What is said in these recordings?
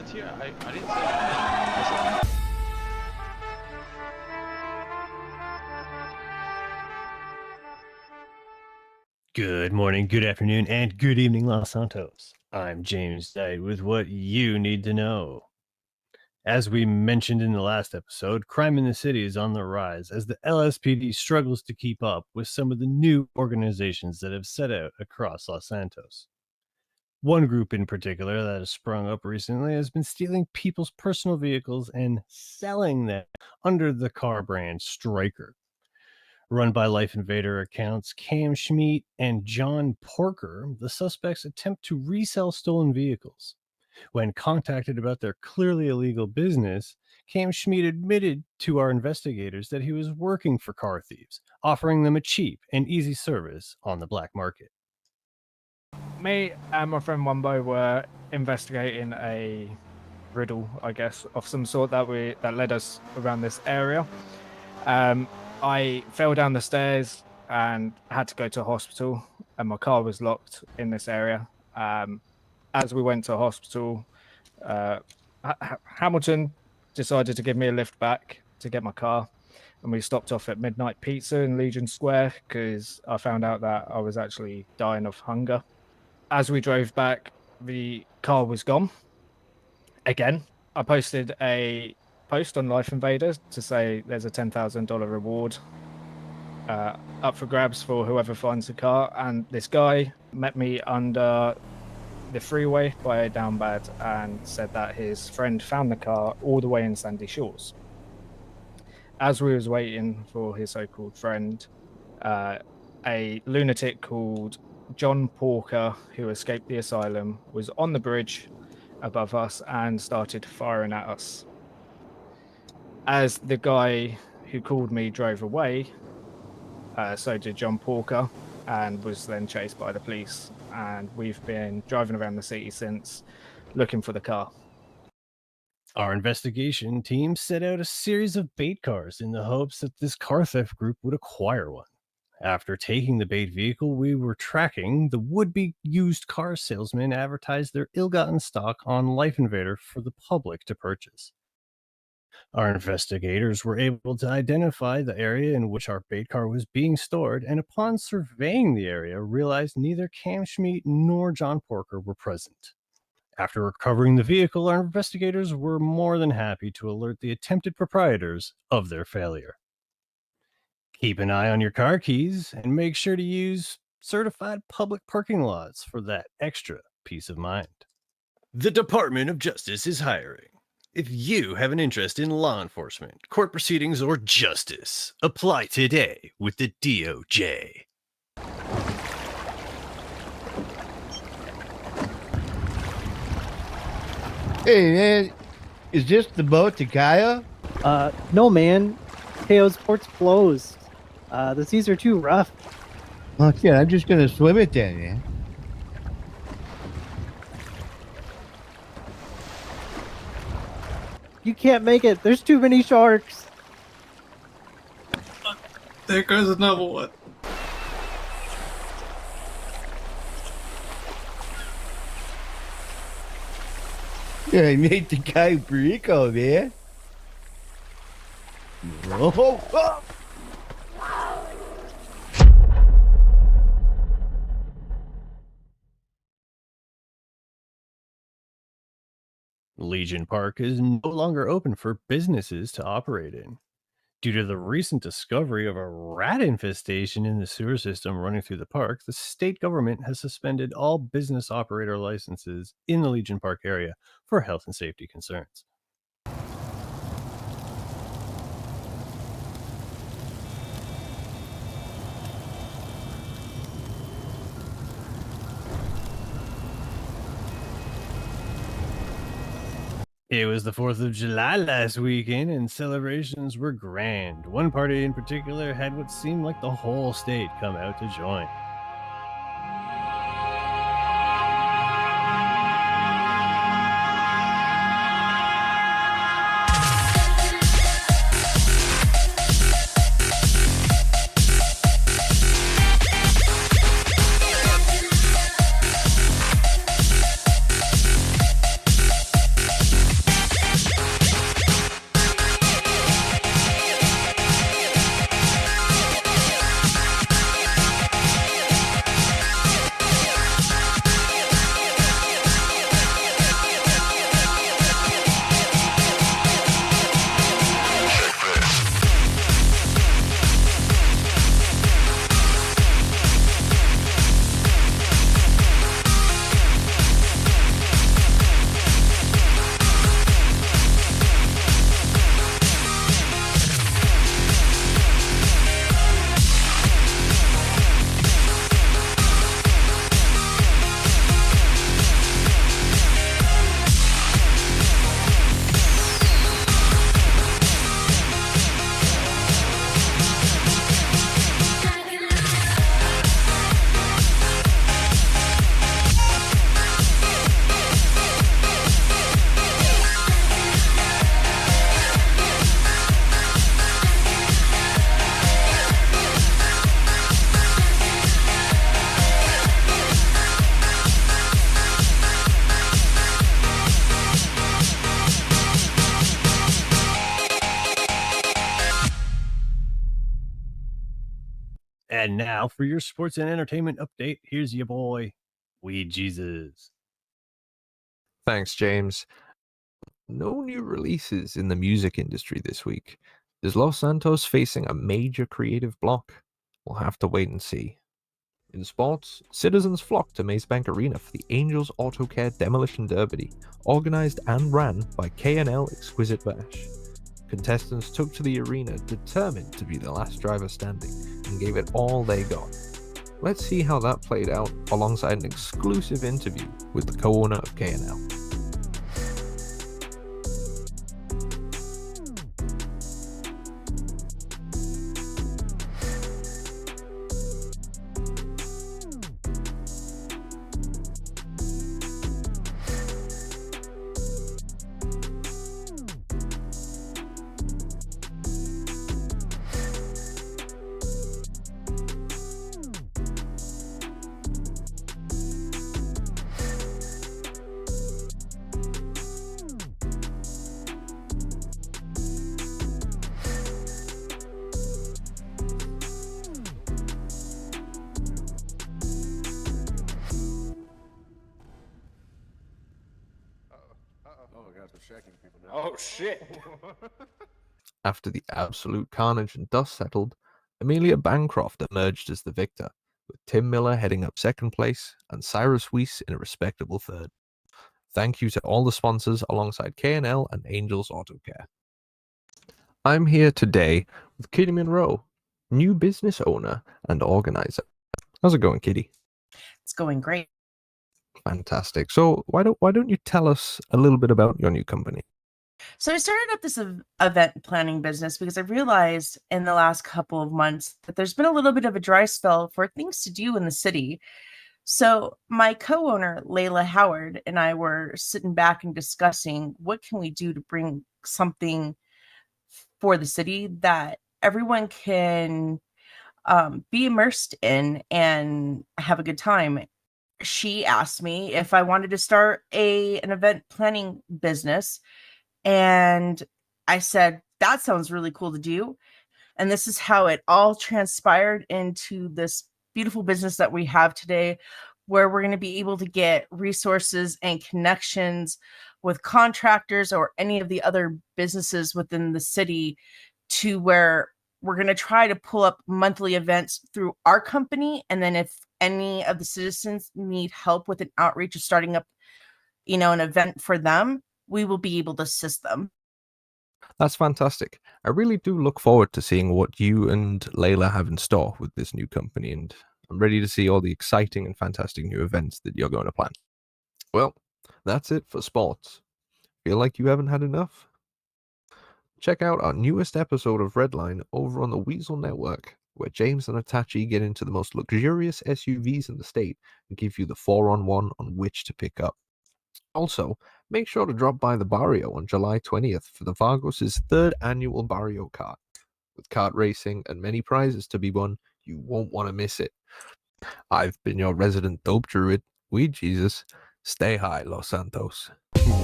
What's here? I didn't say anything. Good morning, good afternoon, and good evening, Los Santos. I'm James Knight with what you need to know. As we mentioned in the last episode, crime in the city is on the rise as the LSPD struggles to keep up with some of the new organizations that have set out across Los Santos. One group in particular that has sprung up recently has been stealing people's personal vehicles and selling them under the car brand Stryker. Run by Life Invader accounts Cam Schmidt and John Porker, the suspects attempt to resell stolen vehicles. When contacted about their clearly illegal business, Cam Schmidt admitted to our investigators that he was working for car thieves, offering them a cheap and easy service on the black market. Me and my friend Wumbo were investigating a riddle, I guess, of some sort that led us around this area. I fell down the stairs and had to go to hospital, and my car was locked in this area. As we went to hospital, Hamilton decided to give me a lift back to get my car, and we stopped off at Midnight Pizza in Legion Square because I found out that I was actually dying of hunger. As we drove back, the car was gone. Again, I posted a post on Life Invader to say there's a $10,000 reward up for grabs for whoever finds the car, and this guy met me under the freeway by a down bad and said that his friend found the car all the way in Sandy Shores. As we was waiting for his so-called friend, a lunatic called John Porker, who escaped the asylum, was on the bridge above us and started firing at us. As the guy who called me drove away, so did John Porker, and was then chased by the police. And we've been driving around the city since, looking for the car. Our investigation team set out a series of bait cars in the hopes that this car theft group would acquire one. After taking the bait vehicle we were tracking, the would-be used car salesman advertised their ill-gotten stock on Life Invader for the public to purchase. Our investigators were able to identify the area in which our bait car was being stored, and upon surveying the area, realized neither Cam Schmidt nor John Porker were present. After recovering the vehicle, our investigators were more than happy to alert the attempted proprietors of their failure. Keep an eye on your car keys and make sure to use certified public parking lots for that extra peace of mind. The Department of Justice is hiring. If you have an interest in law enforcement, court proceedings, or justice, apply today with the DOJ. Hey man, is this the boat to Kaya? No man. KO's port's closed. The seas are too rough. Oh shit, I'm just gonna swim it then, man. You can't make it. There's too many sharks. There goes another one. Yeah, I made the guy Perico, man. Oh, oh. Legion Park is no longer open for businesses to operate in. Due to the recent discovery of a rat infestation in the sewer system running through the park, the state government has suspended all business operator licenses in the Legion Park area for health and safety concerns. It was the 4th of July last weekend, and celebrations were grand. One party in particular had what seemed like the whole state come out to join. And now for your sports and entertainment update, here's your boy, Weazel. Thanks, James. No new releases in the music industry this week. Is Los Santos facing a major creative block? We'll have to wait and see. In sports, citizens flocked to Mazebank Arena for the Angels Auto Care Demolition Derby, organized and ran by K&L Exquisite Bash. Contestants took to the arena determined to be the last driver standing and gave it all they got. Let's see how that played out alongside an exclusive interview with the co-owner of K&L. Oh shit! After the absolute carnage and dust settled, Amelia Bancroft emerged as the victor, with Tim Miller heading up second place and Cyrus Weiss in a respectable third. Thank you to all the sponsors alongside K&L and Angels Auto Care. I'm here today with Kitty Monroe, new business owner and organizer. How's it going, Kitty? It's going great. Fantastic. So why don't you tell us a little bit about your new company? So I started up this event planning business because I realized in the last couple of months that there's been a little bit of a dry spell for things to do in the city. So my co-owner, Layla Howard, and I were sitting back and discussing what can we do to bring something for the city that everyone can be immersed in and have a good time. She asked me if I wanted to start an event planning business. And I said, that sounds really cool to do. And this is how it all transpired into this beautiful business that we have today, where we're going to be able to get resources and connections with contractors or any of the other businesses within the city, to where we're going to try to pull up monthly events through our company. And then if any of the citizens need help with an outreach or starting up, an event for them, we will be able to assist them. That's fantastic. I really do look forward to seeing what you and Layla have in store with this new company, and I'm ready to see all the exciting and fantastic new events that you're going to plan. Well, that's it for sports. Feel like you haven't had enough? Check out our newest episode of Redline over on the Weazel Network, where James and Atachi get into the most luxurious SUVs in the state and give you the 4-on-1 on which to pick up. Also, make sure to drop by the Barrio on July 20th for the Vargos' 3rd annual Barrio Kart. With kart racing and many prizes to be won, you won't want to miss it. I've been your resident dope druid, Weazel. Stay high, Los Santos.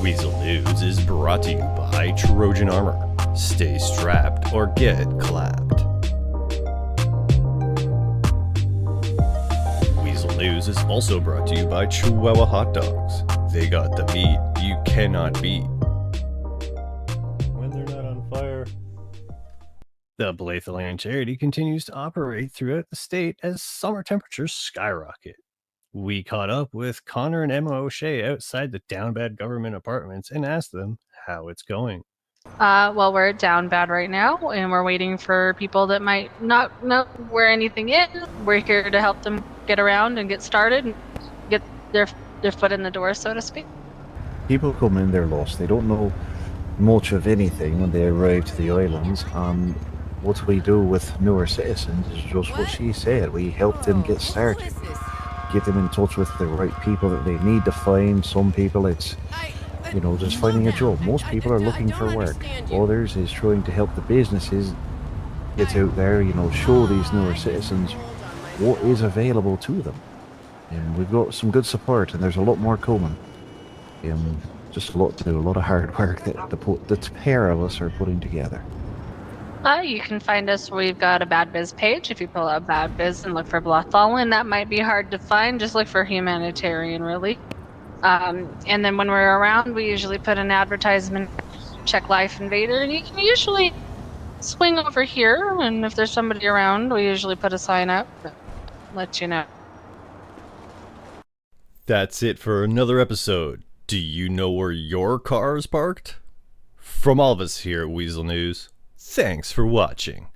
Weazel News is brought to you by Trojan Armor. Stay strapped or get clapped. Weazel News is also brought to you by Chihuahua Hot Dogs. They got the meat you cannot beat. When they're not on fire. The Blythe Charity continues to operate throughout the state as summer temperatures skyrocket. We caught up with Connor and Emma O'Shea outside the Down Bad Government Apartments and asked them how it's going. Well, we're down bad right now, and we're waiting for people that might not know where anything is. We're here to help them get around and get started and get their foot in the door, so to speak. People come in, they're lost. They don't know much of anything when they arrive to the islands. What we do with newer citizens is just what she said. We help them get started. Get them in touch with the right people that they need to find. Some people it's, just finding a job. Most people are looking for work. Others is trying to help the businesses get out there, show these newer citizens what is available to them. And we've got some good support, and there's a lot more coming. Just a lot to do, a lot of hard work that the pair of us are putting together. You can find us. We've got a Bad Biz page. If you pull up Bad Biz and look for Blathallen, that might be hard to find. Just look for humanitarian, really. And then when we're around, we usually put an advertisement, check Life Invader, and you can usually swing over here. And if there's somebody around, we usually put a sign up that lets you know. That's it for another episode. Do you know where your car is parked? From all of us here at Weazel News, thanks for watching.